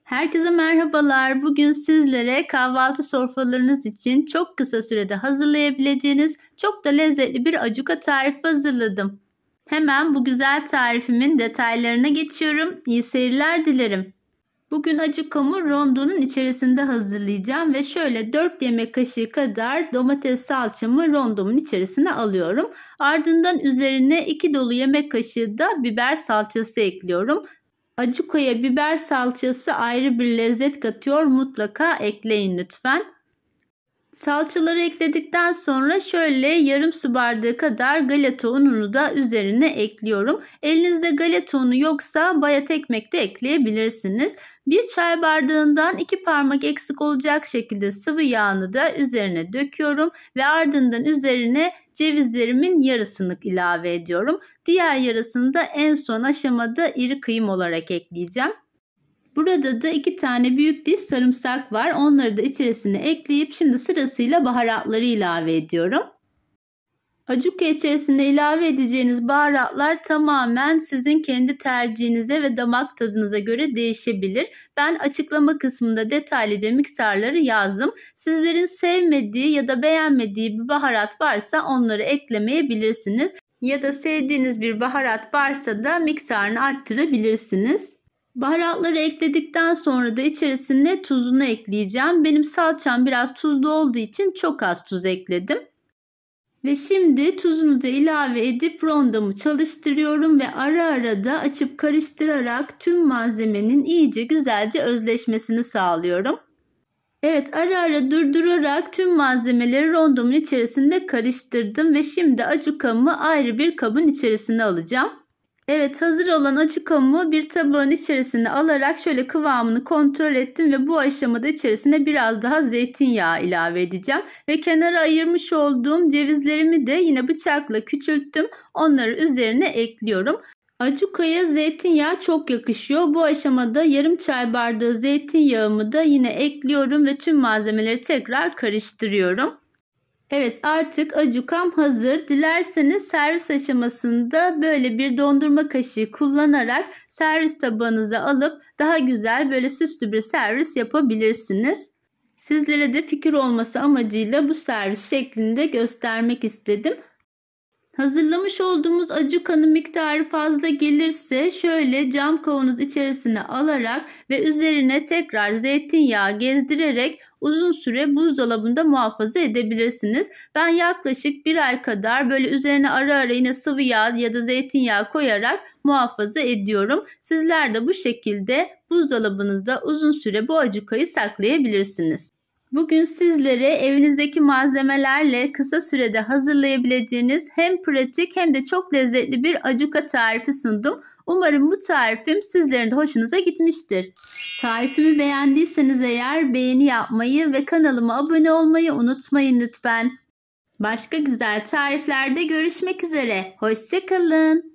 Herkese merhabalar. Bugün sizlere kahvaltı sofralarınız için çok kısa sürede hazırlayabileceğiniz çok da lezzetli bir acuka tarifi hazırladım. Hemen bu güzel tarifimin detaylarına geçiyorum. İyi seyirler dilerim. Bugün acukamı rondonun içerisinde hazırlayacağım ve şöyle 4 yemek kaşığı kadar domates salçamı rondomun içerisine alıyorum. Ardından üzerine 2 dolu yemek kaşığı da biber salçası ekliyorum. Acuka'ya biber salçası ayrı bir lezzet katıyor. Mutlaka ekleyin lütfen. Salçaları ekledikten sonra şöyle yarım su bardağı kadar galeta ununu da üzerine ekliyorum. Elinizde galeta unu yoksa bayat ekmek de ekleyebilirsiniz. Bir çay bardağından 2 parmak eksik olacak şekilde sıvı yağını da üzerine döküyorum ve ardından üzerine cevizlerimin yarısını ilave ediyorum. Diğer yarısını da en son aşamada iri kıyım olarak ekleyeceğim. Burada da 2 tane büyük diş sarımsak var. Onları da içerisine ekleyip şimdi sırasıyla baharatları ilave ediyorum. Acuka içerisine ilave edeceğiniz baharatlar tamamen sizin kendi tercihinize ve damak tadınıza göre değişebilir. Ben açıklama kısmında detaylıca miktarları yazdım. Sizlerin sevmediği ya da beğenmediği bir baharat varsa onları eklemeyebilirsiniz. Ya da sevdiğiniz bir baharat varsa da miktarını arttırabilirsiniz. Baharatları ekledikten sonra da içerisine tuzunu ekleyeceğim. Benim salçam biraz tuzlu olduğu için çok az tuz ekledim. Ve şimdi tuzunu da ilave edip rondomu çalıştırıyorum ve ara ara da açıp karıştırarak tüm malzemenin iyice güzelce özleşmesini sağlıyorum. Evet, ara ara durdurarak tüm malzemeleri rondomun içerisinde karıştırdım ve şimdi acukamı ayrı bir kabın içerisine alacağım. Evet, hazır olan acukamı bir tabağın içerisine alarak şöyle kıvamını kontrol ettim ve bu aşamada içerisine biraz daha zeytinyağı ilave edeceğim. Ve kenara ayırmış olduğum cevizlerimi de yine bıçakla küçülttüm. Onları üzerine ekliyorum. Acuka'ya zeytinyağı çok yakışıyor. Bu aşamada yarım çay bardağı zeytinyağımı da yine ekliyorum ve tüm malzemeleri tekrar karıştırıyorum. Evet, artık acukam hazır. Dilerseniz servis aşamasında böyle bir dondurma kaşığı kullanarak servis tabağınıza alıp daha güzel böyle süslü bir servis yapabilirsiniz. Sizlere de fikir olması amacıyla bu servis şeklinde göstermek istedim. Hazırlamış olduğumuz acukanın miktarı fazla gelirse şöyle cam kavanoz içerisine alarak ve üzerine tekrar zeytinyağı gezdirerek uzun süre buzdolabında muhafaza edebilirsiniz. Ben yaklaşık 1 ay kadar böyle üzerine ara ara yine sıvı yağ ya da zeytinyağı koyarak muhafaza ediyorum. Sizler de bu şekilde buzdolabınızda uzun süre bu acukayı saklayabilirsiniz. Bugün sizlere evinizdeki malzemelerle kısa sürede hazırlayabileceğiniz hem pratik hem de çok lezzetli bir acuka tarifi sundum. Umarım bu tarifim sizlerin de hoşunuza gitmiştir. Tarifimi beğendiyseniz eğer beğeni yapmayı ve kanalıma abone olmayı unutmayın lütfen. Başka güzel tariflerde görüşmek üzere. Hoşça kalın.